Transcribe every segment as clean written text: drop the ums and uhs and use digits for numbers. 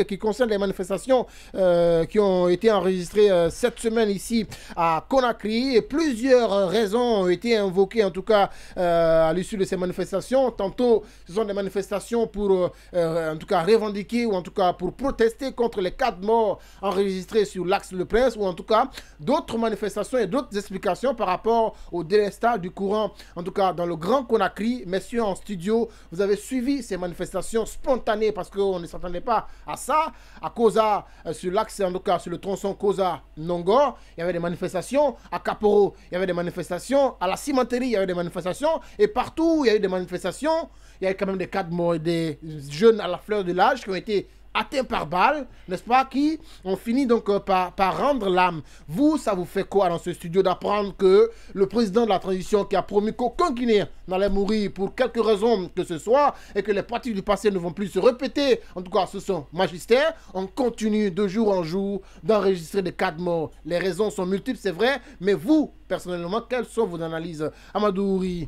qui concerne les manifestations qui ont été enregistrées cette semaine ici à Conakry. Et plusieurs raisons ont été invoquées, en tout cas, à l'issue de ces manifestations. Tantôt, ce sont des manifestations pour, en tout cas, revendiquer ou en tout cas pour protester contre les 4 morts enregistrés sur l'axe Le Prince, ou en tout cas, d'autres manifestations et d'autres explications par rapport au délestage du courant, en tout cas, dans le Grand Conakry. Messieurs en studio, vous avez suivi ces manifestations spontanées parce qu'on ne s'attendait pas à ça. À Koza, sur l'axe, en tout cas sur le tronçon Koza-Nongor, il y avait des manifestations. À Kaporo, il y avait des manifestations. À la cimenterie, il y avait des manifestations. Et partout, il y a eu des manifestations. Il y a eu quand même des cas de morts, des jeunes à la fleur de l'âge qui ont été atteints par balle, n'est-ce pas, qui ont fini donc par rendre l'âme. Vous, ça vous fait quoi dans ce studio d'apprendre que le président de la transition qui a promis qu'aucun Guinéen n'allait mourir pour quelque raison que ce soit et que les pratiques du passé ne vont plus se répéter, en tout cas sous son magistère, on continue de jour en jour d'enregistrer des cas de mort. Les raisons sont multiples, c'est vrai, mais vous, personnellement, quelles sont vos analyses? Amadou Ouri.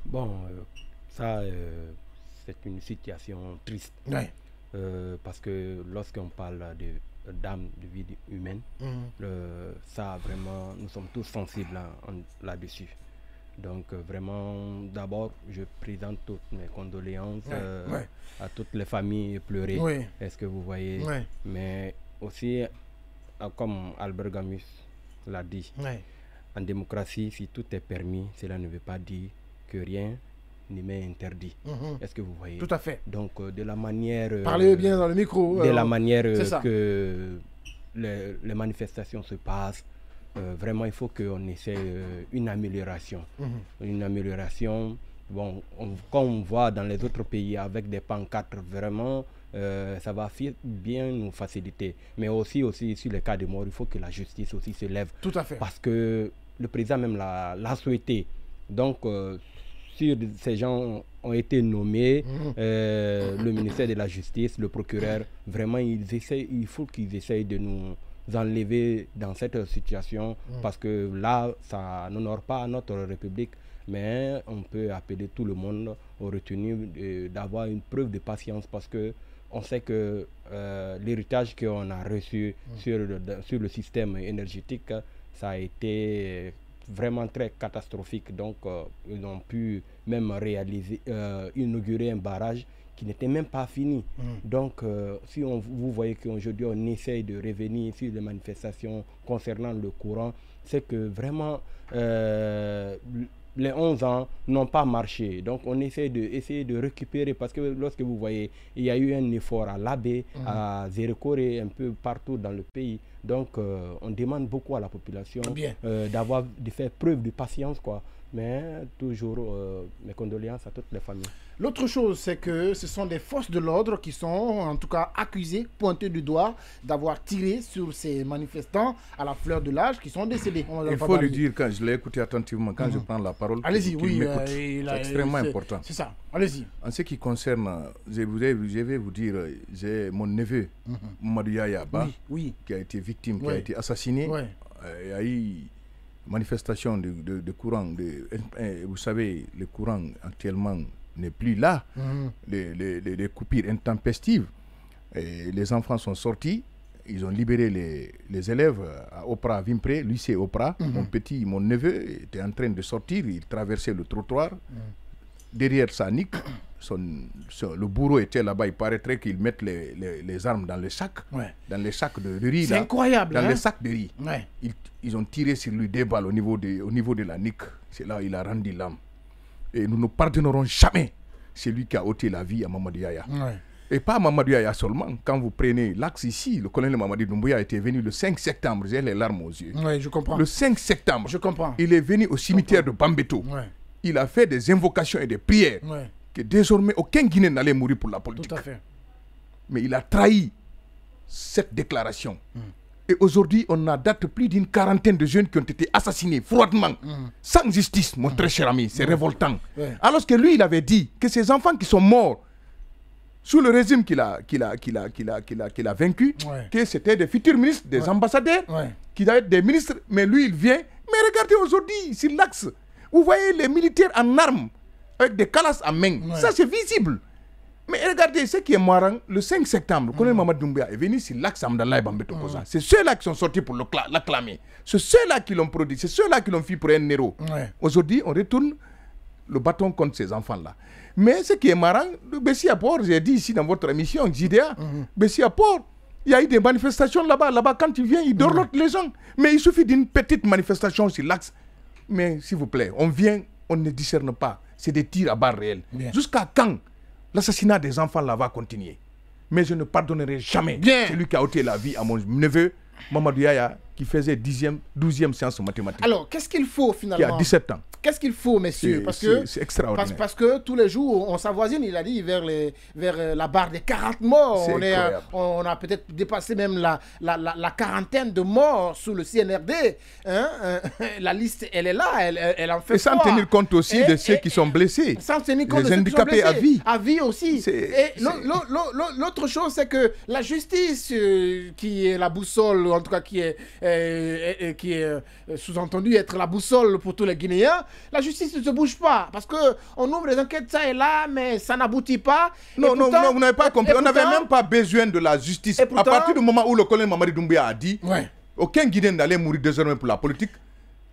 Bon, ça, c'est une situation triste. Ouais. Parce que lorsqu'on parle d'âme, de vie humaine, ça vraiment, nous sommes tous sensibles là-dessus. Donc vraiment, d'abord, je présente toutes mes condoléances à toutes les familles pleurées. Oui. Est-ce que vous voyez? Mais aussi, comme Albert Camus l'a dit, en démocratie, si tout est permis, cela ne veut pas dire que rien ni m'est interdit. Est-ce que vous voyez? Tout à fait. Donc, de la manière... Parlez bien dans le micro. De la manière que les manifestations se passent, vraiment, il faut qu'on essaie une amélioration. Une amélioration, bon, comme on voit dans les autres pays avec des pancartes, vraiment, ça va bien nous faciliter. Mais aussi sur les cas de mort, il faut que la justice aussi se lève. Tout à fait. Parce que le président même l'a souhaité. Donc, ces gens ont été nommés, le ministère de la Justice, le procureur, vraiment il faut qu'ils essayent de nous enlever dans cette situation parce que là, ça n'honore pas notre République, mais on peut appeler tout le monde au retenu d'avoir une preuve de patience parce que on sait que l'héritage qu'on a reçu sur le système énergétique, ça a été vraiment très catastrophique. Donc ils ont pu même inaugurer un barrage qui n'était même pas fini. Donc si vous voyez qu'aujourd'hui on essaye de revenir sur les manifestations concernant le courant, c'est que vraiment les 11 ans n'ont pas marché. Donc on essaie de récupérer parce que lorsque vous voyez, il y a eu un effort à Labé, à Zérekore, un peu partout dans le pays. Donc on demande beaucoup à la population de faire preuve de patience, quoi. Mais toujours mes condoléances à toutes les familles. L'autre chose, c'est que ce sont des forces de l'ordre qui sont en tout cas accusées, pointées du doigt, d'avoir tiré sur ces manifestants à la fleur de l'âge qui sont décédés. Il faut le dire, quand je l'ai écouté attentivement, quand je prends la parole, allez-y, oui, c'est extrêmement important. C'est ça, allez-y. En ce qui concerne, je vais vous dire, j'ai mon neveu, Mamadou Yaya Ba, qui a été victime, qui a été assassiné. Il y a eu manifestation de courant. Vous savez, le courant actuellement n'est plus là. Les coupures intempestives. Et les enfants sont sortis. Ils ont libéré les élèves à Opra Vimpré, lycée Opra. Mon neveu était en train de sortir. Il traversait le trottoir. Derrière sa nique, le bourreau était là-bas. Il paraîtrait qu'ils mettent les armes dans les sacs. Dans les sacs de riz. C'est incroyable. Dans les sacs de riz. Ils ont tiré sur lui des balles au niveau de la nuque. C'est là où il a rendu l'âme. Et nous ne pardonnerons jamais celui qui a ôté la vie à Mamadou Yaya. Et pas Mamadou Yaya seulement. Quand vous prenez l'axe ici, le colonel Mamadi Doumbouya était venu le 5 septembre. J'ai les larmes aux yeux. Oui, je comprends. Le 5 septembre, je comprends. Il est venu au cimetière de Bambeto. Il a fait des invocations et des prières que désormais aucun Guinéen n'allait mourir pour la politique. Tout à fait. Mais il a trahi cette déclaration. Et aujourd'hui, on a date plus d'une quarantaine de jeunes qui ont été assassinés froidement, sans justice, mon très cher ami. C'est révoltant. Alors que lui, il avait dit que ces enfants qui sont morts sous le régime qu'il a vaincu, que c'était des futurs ministres, des ambassadeurs, qui doivent être des ministres. Mais lui, il vient. Mais regardez aujourd'hui, sur l'axe, vous voyez les militaires en armes, avec des calasses à main. Ça, c'est visible. Mais regardez, ce qui est marrant, le 5 septembre, le colonel Mamadou Doumbouya est venu sur l'axe Amdallah Bambeto Koza. C'est ceux-là qui sont sortis pour l'acclamer. C'est ceux-là qui l'ont produit. C'est ceux-là qui l'ont fait pour un héros. Aujourd'hui, on retourne le bâton contre ces enfants-là. Mais ce qui est marrant, le Bessie-à-Port, j'ai dit ici dans votre émission, JDA, Bessie-à-Port, il y a eu des manifestations là-bas. Là-bas, quand tu viens, ils dorlotent les gens. Mais il suffit d'une petite manifestation sur l'axe. Mais s'il vous plaît, on vient, on ne discerne pas. C'est des tirs à balles réelles. Jusqu'à quand l'assassinat des enfants là va continuer? Mais je ne pardonnerai jamais celui qui a ôté la vie à mon neveu, Mamadou Yaya, qui faisait 12e séance mathématiques. Alors, qu'est-ce qu'il faut finalement? Qui a 17 ans. Qu'est-ce qu'il faut, messieurs? C'est extraordinaire. Parce que tous les jours, on s'avoisine, il a dit, vers la barre des 40 morts. On a peut-être dépassé même la quarantaine de morts sous le CNRD. La liste, elle est là, elle en fait. Et sans tenir compte aussi de ceux qui sont blessés. Sans tenir compte les handicapés à vie. À vie aussi. Et l'autre chose, c'est que la justice, qui est la boussole, en tout cas qui est sous-entendu être la boussole pour tous les Guinéens, la justice ne se bouge pas. Parce qu'on ouvre les enquêtes ça et là, mais ça n'aboutit pas. Non, vous n'avez pas compris. On n'avait même pas besoin de la justice. À partir du moment où le colonel Mamadou Doumbouya a dit aucun Guinéen n'allait mourir désormais pour la politique,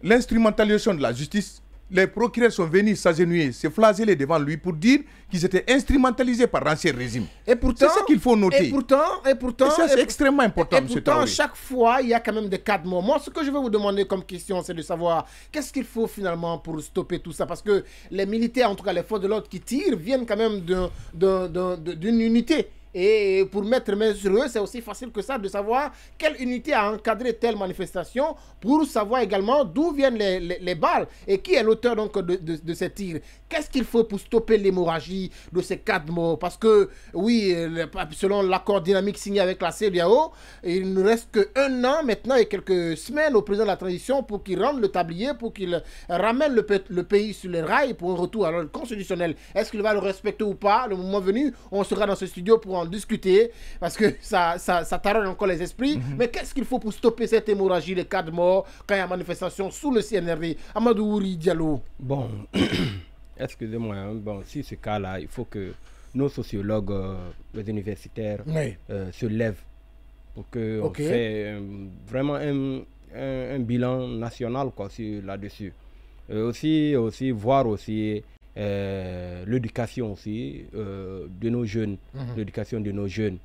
l'instrumentalisation de la justice, les procureurs sont venus s'agenouiller, se flageller devant lui pour dire qu'ils étaient instrumentalisés par l'ancien régime. Et pourtant, c'est ce qu'il faut noter. Et pourtant, ça, c'est extrêmement important. Et pourtant, chaque fois, il y a quand même des cas de mort. Moi, ce que je vais vous demander comme question, c'est de savoir qu'est-ce qu'il faut finalement pour stopper tout ça. Parce que les militaires, en tout cas les forces de l'ordre qui tirent, viennent quand même d'une unité. Et pour mettre main sur eux, c'est aussi facile que ça de savoir quelle unité a encadré telle manifestation pour savoir également d'où viennent les balles et qui est l'auteur donc de ces tirs. Qu'est-ce qu'il faut pour stopper l'hémorragie de ces 4 morts? Parce que, oui, selon l'accord dynamique signé avec la CEDEAO, il ne reste qu'un an maintenant et quelques semaines au président de la transition pour qu'il rende le tablier, pour qu'il ramène le pays sur les rails pour un retour à l'ordre constitutionnel. Est-ce qu'il va le respecter ou pas? Le moment venu, on sera dans ce studio pour en discuter parce que ça taronne encore les esprits. Mais qu'est-ce qu'il faut pour stopper cette hémorragie, les 4 morts, quand il y a manifestation sous le CNRD? Amadou Wouri Diallo. Bon, excusez-moi, bon, si ce cas-là, il faut que nos sociologues, les universitaires, se lèvent pour qu'on fait vraiment un bilan national là-dessus. Aussi voir aussi l'éducation aussi de nos jeunes, l'éducation de nos jeunes,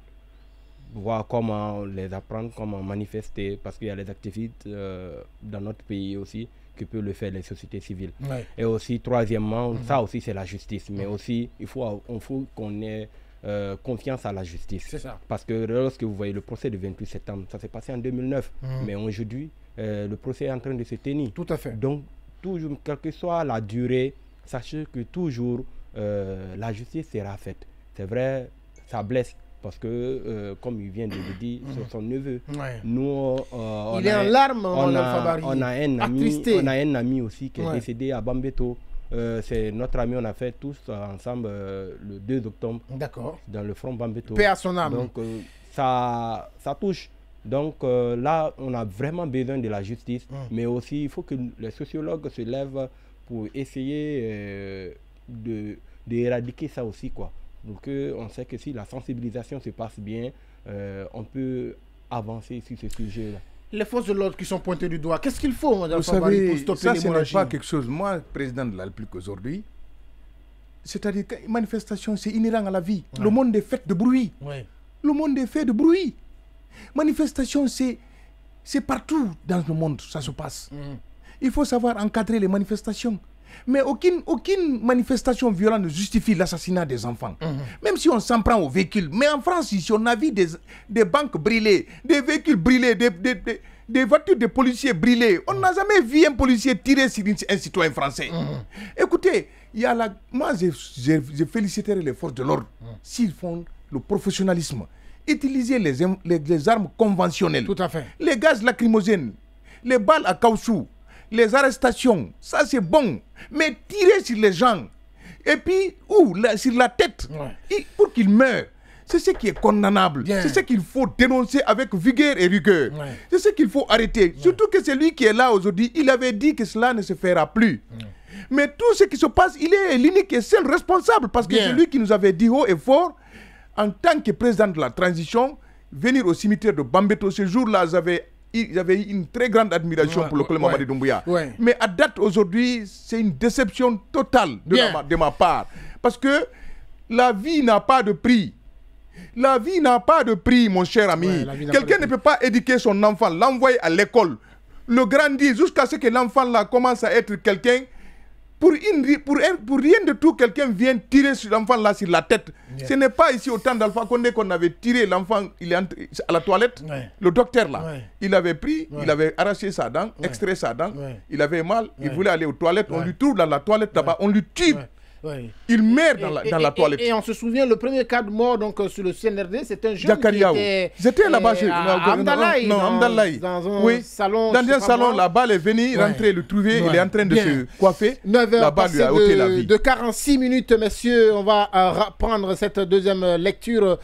voir comment les apprendre, comment manifester, parce qu'il y a les activistes dans notre pays aussi qui peuvent le faire, les sociétés civiles. Et aussi, troisièmement, ça aussi c'est la justice, mais aussi il faut qu'on ait confiance à la justice. C'est ça. Parce que lorsque vous voyez le procès du 28 septembre, ça s'est passé en 2009, mais aujourd'hui, le procès est en train de se tenir. Tout à fait. Donc, toujours, quelle que soit la durée, sachez que toujours la justice sera faite. C'est vrai, ça blesse parce que, comme il vient de le dire, c'est son neveu. Nous, il est en larmes, on a un ami aussi qui est décédé à Bambeto. C'est notre ami, on a fait tous ensemble le 2 octobre dans le front Bambeto. Paix à son âme. Donc, ça touche. Donc là, on a vraiment besoin de la justice, mais aussi il faut que les sociologues se lèvent pour essayer d'éradiquer ça aussi, quoi. Donc on sait que si la sensibilisation se passe bien, on peut avancer sur ce sujet-là. Les forces de l'ordre qui sont pointées du doigt, qu'est-ce qu'il faut, Madame Vous savez, pour stopper ça, ce n'est l'hémorragie? pas quelque chose. Moi, président de la République aujourd'hui, c'est-à-dire qu'une manifestation, c'est inhérent à la vie. Le monde est fait de bruit. Le monde est fait de bruit. Manifestation, c'est partout dans le monde, ça se passe. Il faut savoir encadrer les manifestations. Mais aucune manifestation violente ne justifie l'assassinat des enfants. Même si on s'en prend aux véhicules. Mais en France, ici, on a vu des banques brûlées, des véhicules brûlés, des voitures de policiers brûlées. On n'a jamais vu un policier tirer sur un citoyen français. Écoutez, moi, je féliciterai les forces de l'ordre s'ils font le professionnalisme. Utiliser les armes conventionnelles. Tout à fait. Les gaz lacrymogènes, les balles à caoutchouc, les arrestations, ça c'est bon. Mais tirer sur les gens, et puis, sur la tête, pour qu'ils meurent, c'est ce qui est condamnable. C'est ce qu'il faut dénoncer avec vigueur et rigueur. C'est ce qu'il faut arrêter. Surtout que celui qui est là aujourd'hui, il avait dit que cela ne se fera plus. Mais tout ce qui se passe, il est l'unique et seul responsable. Parce que c'est lui qui nous avait dit haut et fort en tant que président de la transition, venir au cimetière de Bambeto ce jour-là, j'avais eu une très grande admiration pour le colonel Mamadi Doumbouya. Mais à date aujourd'hui, c'est une déception totale de ma part. Parce que la vie n'a pas de prix. La vie n'a pas de prix, mon cher ami. Quelqu'un ne peut pas éduquer son enfant, l'envoyer à l'école, le grandir jusqu'à ce que l'enfant là commence à être quelqu'un. Pour rien de tout, quelqu'un vient tirer sur l'enfant là sur la tête. Ce n'est pas ici au temps d'Alpha Condé qu'on avait tiré l'enfant, il est entré à la toilette. Le docteur là, il avait pris, il avait arraché sa dent, extrait sa dent, il avait mal, il voulait aller aux toilettes, on lui trouve dans la toilette là-bas, on lui tue. Il meurt dans la toilette. Et on se souvient, le premier cas de mort donc, sur le CNRD, c'est un jeune qui était... J'étais là-bas chez Amdalaï, dans un salon. Dans un salon, la balle est venue, rentrer, le trouver, il est en train de se coiffer. 9h passées de 46 minutes, messieurs. On va prendre cette deuxième lecture.